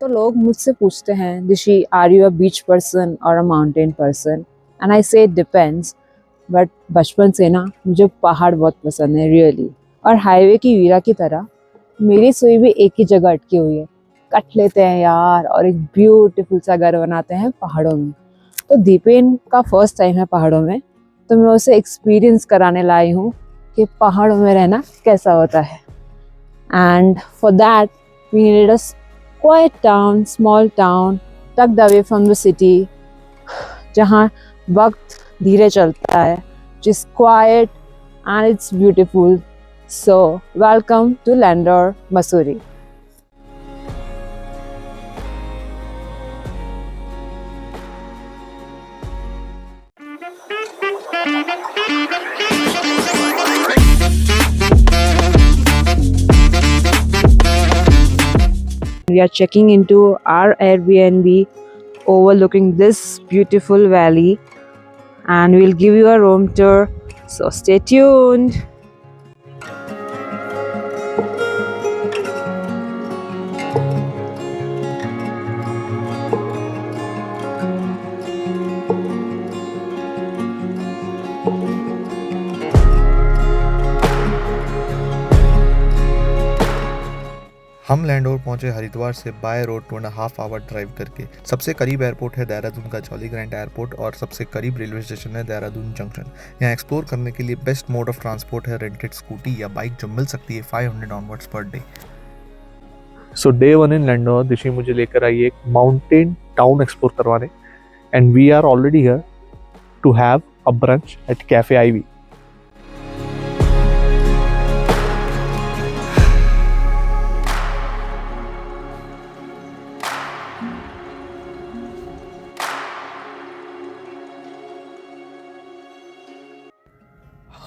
तो लोग मुझसे पूछते हैं, Dishi, are you a beach person और a mountain person? And I say it depends. But बचपन से ना मुझे पहाड़ बहुत पसंद है, रियली। और हाईवे की वीरा की तरह मेरी सुई भी एक ही जगह अटकी हुई है। कट लेते हैं यार और एक ब्यूटीफुल सा घर बनाते हैं पहाड़ों में। तो दीपेन का फर्स्ट टाइम है पहाड़ों में, तो मैं उसे एक्सपीरियंस कराने लाई हूँ कि पहाड़ों में रहना कैसा होता है। And for that we needed a quiet town, small town, tucked away from the city, जहाँ वक्त धीरे चलता है, which is quiet and it's beautiful. So, welcome to Landor, Mussoorie. We are checking into our Airbnb overlooking this beautiful valley, and we'll give you a room tour. So stay tuned. हम लैंडोर पहुंचे हरिद्वार से by road 2.5 hour drive करके। सबसे करीब airport है देहरादून का jolly grand airport और सबसे करीब रेलवे स्टेशन है देहरादून जंक्शन। यहाँ एक्सप्लोर करने के लिए बेस्ट मोड ऑफ ट्रांसपोर्ट है रेंटेड स्कूटी या बाइक, जो मिल सकती है 500 onwards per day. So day 1 in Landour Dishi मुझे लेकर आई एक माउंटेन टाउन एक्सप्लोर करवाने, and we are already here to have a brunch at Cafe Ivy.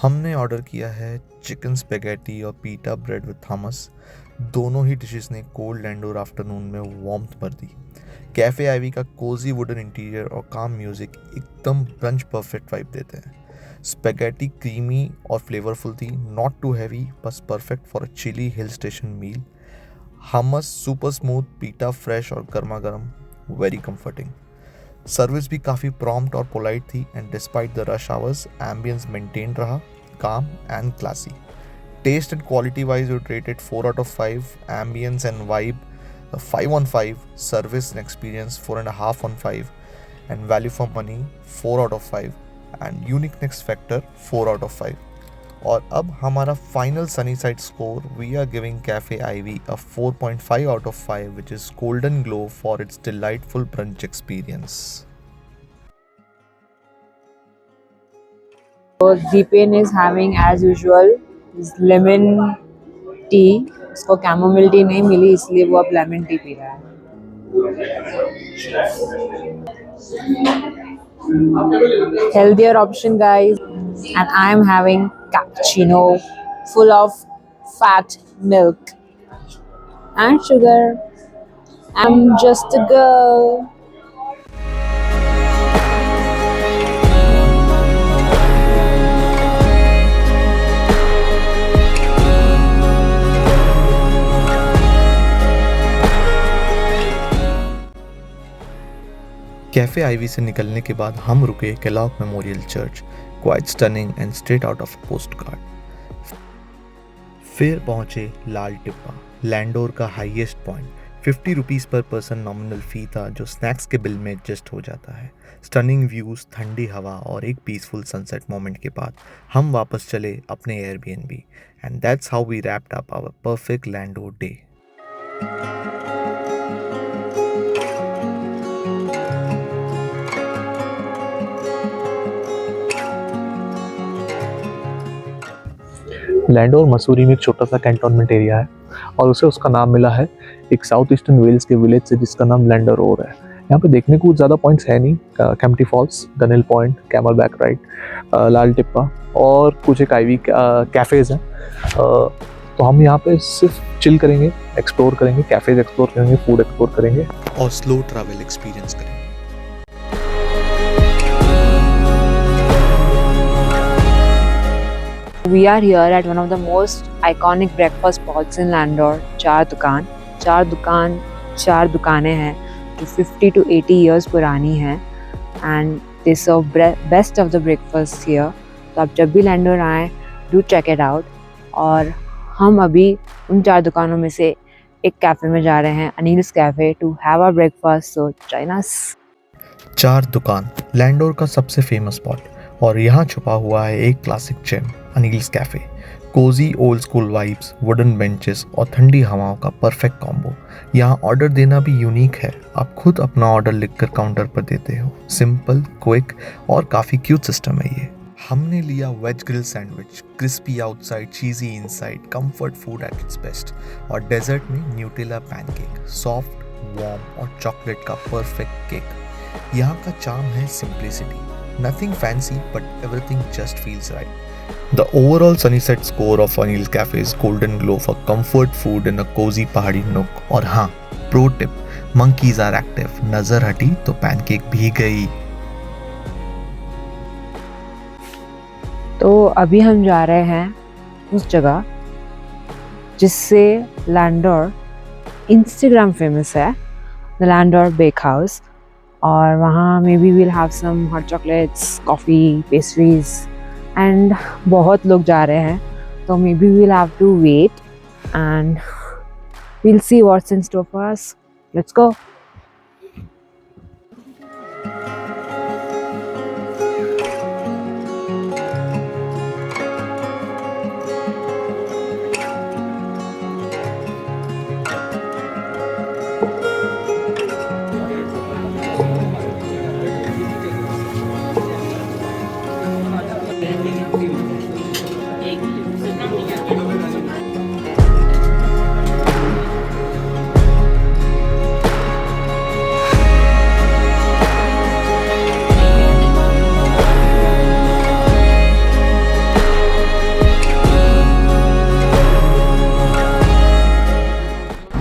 हमने ऑर्डर किया है चिकन स्पेगेटी और पीटा ब्रेड विद थॉमस। दोनों ही डिशेस ने कोल्ड लैंडोर आफ्टरनून में वार्मथ भर दी। कैफ़े आईवी का कोजी वुडन इंटीरियर और काम म्यूजिक एकदम ब्रंच परफेक्ट वाइब देते हैं। स्पेगेटी क्रीमी और फ्लेवरफुल थी, नॉट टू हैवी, बस perfect for a chilly hill station meal. Hummus super smooth, pita fresh और गर्मा गर्म, वेरी कंफर्टिंग। सर्विस भी काफ़ी प्रॉम्प्ट और पोलाइट थी, and despite the rush hours ambience maintain रहा, calm and classy. Taste and quality wise would rated 4 out of 5, ambience and vibe 5 on 5, service and experience 4.5 on 5, and value for money 4 out of 5, and uniqueness factor 4 out of 5। और अब हमारा final sunny side score, we are giving Cafe Ivy a 4.5 out of 5, which is golden glow for its delightful brunch experience. So Deepen is having as usual his lemon tea. उसको chamomile T नहीं मिली, इसलिए वो अब lemon tea P रहा है। Healthier option, guys. And I am having cappuccino full of fat milk and sugar. I'm just a girl. Cafe Ivy से निकलने के बाद हम रुके Kellogg Memorial Church, quite stunning and straight out of postcard. फिर पहुंचे लाल टिप्पा, लैंडोर का highest point. 50 rupees पर पर्सन नॉमिनल फ़ी था, जो स्नैक्स के बिल में एडजस्ट हो जाता है। स्टनिंग व्यूज़, ठंडी हवा और एक पीसफुल सनसेट मोमेंट के बाद हम वापस चले अपने Airbnb, and that's how we wrapped up our perfect Landour day. Landour Mussoorie में एक छोटा सा कैंटोनमेंट एरिया है, और उसे उसका नाम मिला है एक साउथ ईस्टर्न वेल्स के विलेज से, जिसका नाम लैंडोर है। यहाँ पे देखने को ज़्यादा पॉइंट्स है नहीं, Kempty falls, gun hill point, camel back ride, Lal Tibba और कुछ एक आईवी कैफ़ेज़ हैं। तो हम यहाँ पे सिर्फ चिल करेंगे, एक्सप्लोर करेंगे, कैफ़ेज़ एक्सप्लोर करेंगे, फूड एक्सप्लोर करेंगे और स्लो ट्रैवल एक्सपीरियंस करेंगे। We are here at one of the most iconic breakfast spots in Landor, चार दुकान। चार दुकान 4 दुकानें हैं जो 50 to 80 years पुरानी हैं and they serve best of the breakfast here. तो आप जब भी लैंडोर आएँ डू चेक इट आउट। और हम अभी उन 4 दुकानों में से एक कैफ़े में जा रहे हैं, Anil's cafe, to have our breakfast. So join us. 4 दुकान, लैंडोर का सबसे फेमस स्पॉट, और यहाँ छुपा हुआ है एक classic gem, Anil's cafe. Cozy old school vibes, wooden benches और ठंडी हवाओं का परफेक्ट कॉम्बो। यहाँ ऑर्डर देना भी यूनिक है, आप खुद अपना ऑर्डर लिखकर काउंटर पर देते हो। सिंपल, क्विक और काफ़ी क्यूट सिस्टम है ये। हमने लिया veg grill sandwich, crispy outside, cheesy inside, comfort food at its best. और डेजर्ट में न्यूटेला पैनकेक, सॉफ्ट, वार्म और चॉकलेट का परफेक्ट केक। यहाँ का चार्म है simplicity, nothing fancy but everything just feels right. The overall Sunnyset score of Anil's Cafe is Golden Glow for comfort food in a cozy पहाड़ी nook। और हाँ, pro tip, monkeys are active, नजर हटी तो pancake भी गई। तो अभी हम जा रहे हैं उस जगह जिससे लैंडोर इंस्टाग्राम फेमस है, द लैंडोर बेक हाउस। और वहाँ maybe will have some hot chocolates, coffee, pastries and बहुत लोग जा रहे हैं, तो maybe will have to wait and will see what's in store for us. Let's go.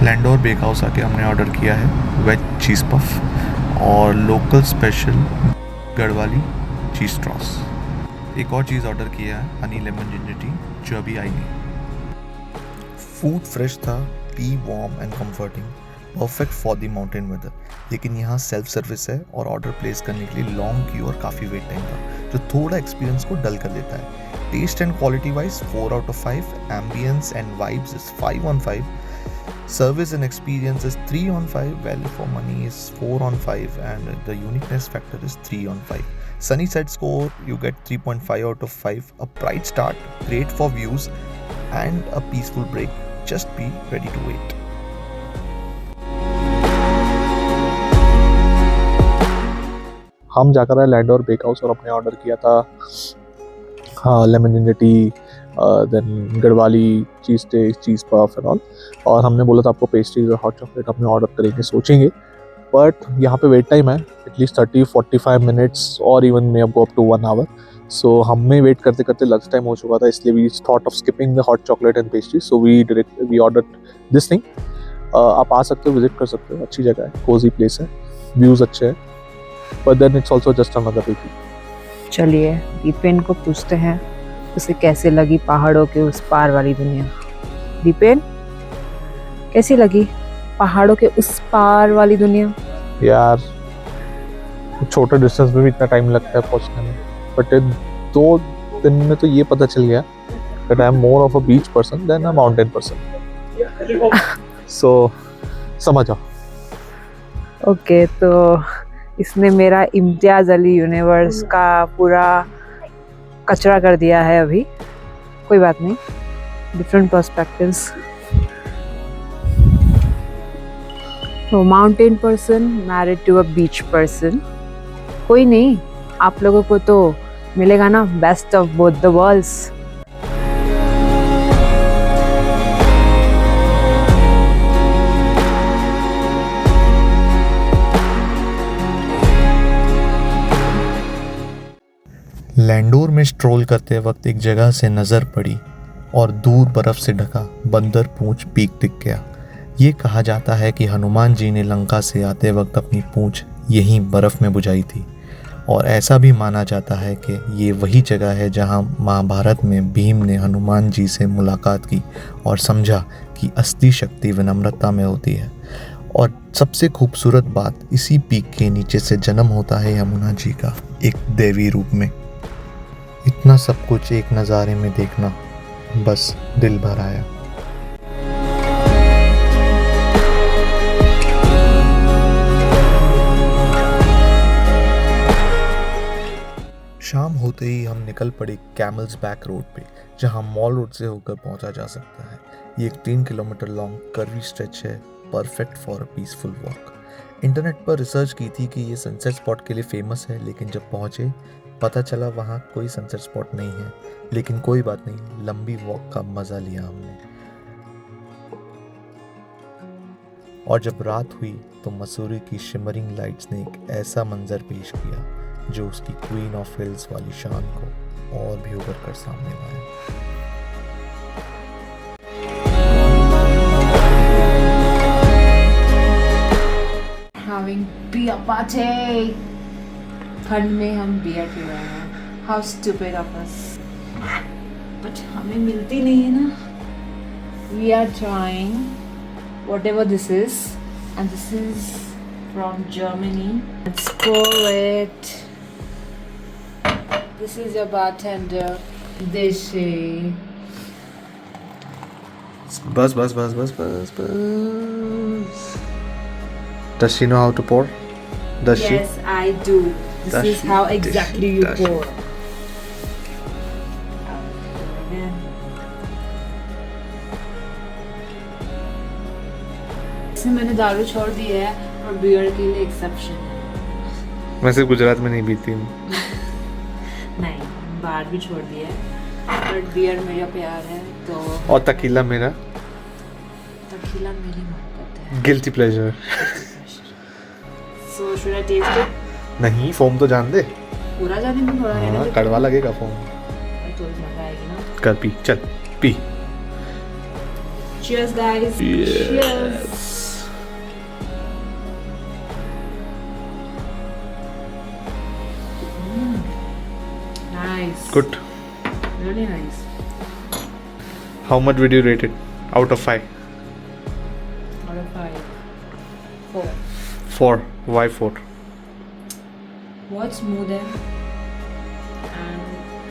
Landour bake house आके हमने ऑर्डर किया है वेज चीज़ पफ और local special Garhwali cheese straws. एक और चीज़ ऑर्डर किया है, हनी लेमन जिंजर टी, जो अभी आई नहीं। फूड फ्रेश था, tea warm and comforting, perfect for the mountain weather. लेकिन यहाँ सेल्फ सर्विस है और ऑर्डर प्लेस करने के लिए लॉन्ग क्यू और काफ़ी वेट टाइम था, जो थोड़ा एक्सपीरियंस को डल कर देता है। Taste and quality wise 4 out of 5, ambience and vibes is 5 on 5, service and experience is 3 on 5, value for money is 4 on 5, and the uniqueness factor is 3 on 5. Sunnyside score you get 3.5 out of 5, a bright start, great for views and a peaceful break. Just be ready to wait. हम जाकर आए Landour bake house और अपने order किया था हाँ lemon ginger tea, then Garhwali cheese taste, cheese puff and all. और हमने बोला था आपको पेस्ट्रीज और हॉट चॉकलेट अपने ऑर्डर करेंगे, सोचेंगे। बट यहाँ पे वेट टाइम है एटलीस्ट 30-45 मिनट्स और even may go up to 1 hour। So हमें वेट करते करते लंच टाइम हो चुका था, इसलिए we thought of skipping the hot chocolate and pastry. So we order this thing. आप आ सकते हो, विजिट कर सकते हो, अच्छी जगह है, कोजी प्लेस है, व्यूज़ अच्छे हैं, but then it's also just another bakery. चलिए दीपेन को पूछते हैं उसे कैसे लगी पहाड़ों के उस पार वाली दुनिया। दीपेन, कैसी लगी पहाड़ों के उस पार वाली दुनिया? यार छोटे डिस्टेंस में भी इतना टाइम लगता है पहुंचने में, बट 2 दिन में तो ये पता चल गया that I am more of a beach person than a mountain person. So समझ आओ। ओके, तो इसने मेरा इम्तियाज़ अली यूनिवर्स का पूरा कचरा कर दिया है अभी। कोई बात नहीं, डिफरेंट पर्सपेक्टिव्स। तो mountain person married to a beach person, कोई नहीं, आप लोगों को तो मिलेगा ना best of both the worlds. Landour में स्ट्रोल करते वक्त एक जगह से नज़र पड़ी और दूर बर्फ़ से ढका बंदर पूंछ पीक दिख गया। ये कहा जाता है कि हनुमान जी ने लंका से आते वक्त अपनी पूंछ यहीं बर्फ़ में बुझाई थी, और ऐसा भी माना जाता है कि ये वही जगह है जहां महाभारत में भीम ने हनुमान जी से मुलाकात की और समझा कि असली शक्ति विनम्रता में होती है। और सबसे खूबसूरत बात, इसी पीक के नीचे से जन्म होता है यमुना जी का एक देवी रूप में। इतना सब कुछ एक नज़ारे में देखना बस दिल भर आया। शाम होते ही हम निकल पड़े कैमल्स बैक रोड पे, जहां मॉल रोड से होकर पहुंचा जा सकता है। ये एक 3 किलोमीटर लॉन्ग कर्वी स्ट्रेच है, perfect for a peaceful walk. Internet पर रिसर्च की थी कि ये सनसेट स्पॉट के लिए फेमस है, लेकिन जब पहुंचे पता चला वहाँ कोई सनसेट स्पॉट नहीं है। लेकिन कोई बात नहीं, लंबी वॉक का मज़ा लिया हमने। और जब रात हुई तो मसूरी की शिमरिंग लाइट्स ने एक ऐसा मंजर पेश किया जो उसकी क्वीन ऑफ हिल्स वाली शान को और भी उभर कर सामने लाया। Having beer party. ठंड में हम बियर पी रहे हैं। How stupid of us. But हमें मिलती नहीं है ना। We are trying whatever this is, and this is from Germany. Let's pour it. This is your bartender, Deshi. बस बस बस बस बस बस। Does she know how to pour? Does she? Yes, I do. This Does is she? how Does exactly she? you Does she? pour. इसमें मैंने दारू छोड़ दी है और बियर के लिए एक्सेप्शन है। मैं सिर्फ गुजरात में नहीं पीती हूँ। नहीं, बार भी छोड़ दिया है, बट बियर मेरा प्यार है तो। और तकीला मेरा तकीला मेरी मोहब्बत है। Guilty pleasure. So should I taste it? नहीं, फोम तो जान दे। पूरा जाने में थोड़ा रहने हाँ, दे। कड़वा लगेगा फोम। तो मजा आएगी ना। कर पी, चल P. Cheers guys. Cheers. Nice. Good. Really nice. How much would you rate it out of 5? Out of 5. 4. 4. Why 4? बहुत स्मूथ है एंड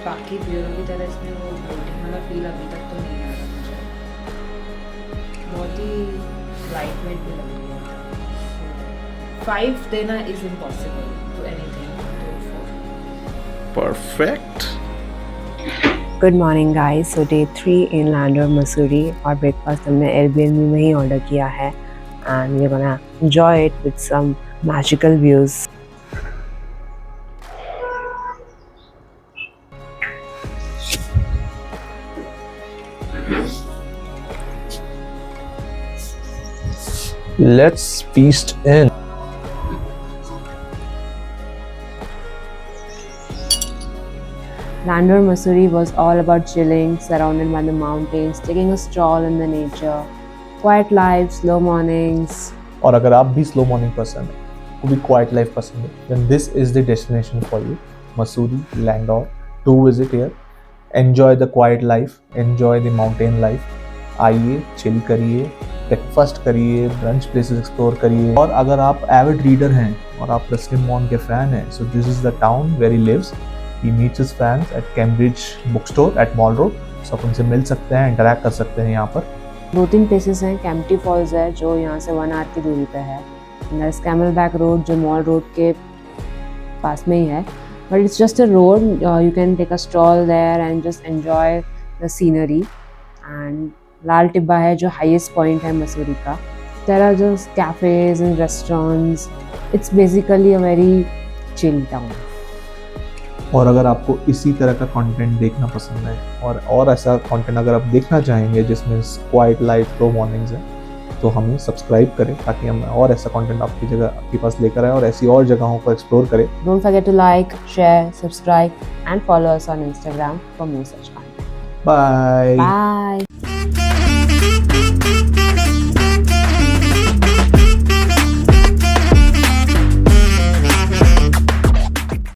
बाकी बियरों की तरह इसमें वो ब्लोटिंग वाला फील अभी तक तो नहीं आया मुझे। बहुत ही लाइट वेट भी लग रही है। 5 देना इज इम्पॉसिबल टू एनीथिंग, तो 4। Perfect. Good morning guys. So day 3 in Landour Mussoorie और ब्रेकफास्ट हमने एयरबीएनबी में ही ऑर्डर किया है and we gonna enjoy it with some magical views. Let's feast in. Landor Mussoorie was all about chilling, surrounded by the mountains, taking a stroll in the nature, quiet life, slow mornings. और अगर आप भी slow morning पसंद है, को भी quite life पसंद है, then this is the destination for you. Mussoorie, Landor. Do visit here. Enjoy the quiet life. Enjoy the mountain life. आइए, चिल करिए, ब्रेकफास्ट करिए, ब्रंच प्लेसेस एक्सप्लोर करिए। और अगर आप एविड रीडर हैं और आप रस्किन बॉन्ड के फैन हैं, so this is the town where he lives. He meets his fans at Cambridge book store at Mall Road. सो आप उनसे मिल सकते हैं, इंटरैक्ट कर सकते हैं यहाँ पर। 2-3 प्लेसेस हैं। कैम्प्टी फॉल्स है जो यहाँ से 1 आवर की दूरी पे है। कैमल बैक रोड जो मॉल रोड के पास में ही है, but it's just a road. You can take a stroll there and just enjoy the scenery. And Lal Tibba है जो हाईएस्ट पॉइंट है मसूरी का। There are just cafes and restaurants. It's basically a very chill town. और अगर आपको इसी तरह का कंटेंट देखना पसंद है और ऐसा कंटेंट अगर आप देखना चाहेंगे जिसमें क्वाइट लाइफ, स्लो मॉर्निंग्स है, तो हमें सब्सक्राइब करें ताकि हम और ऐसा कंटेंट आपके पास लेकर आए और ऐसी और जगहों को एक्सप्लोर करें। Don't forget to like, share, subscribe and follow us on Instagram for more such content. Bye. Bye.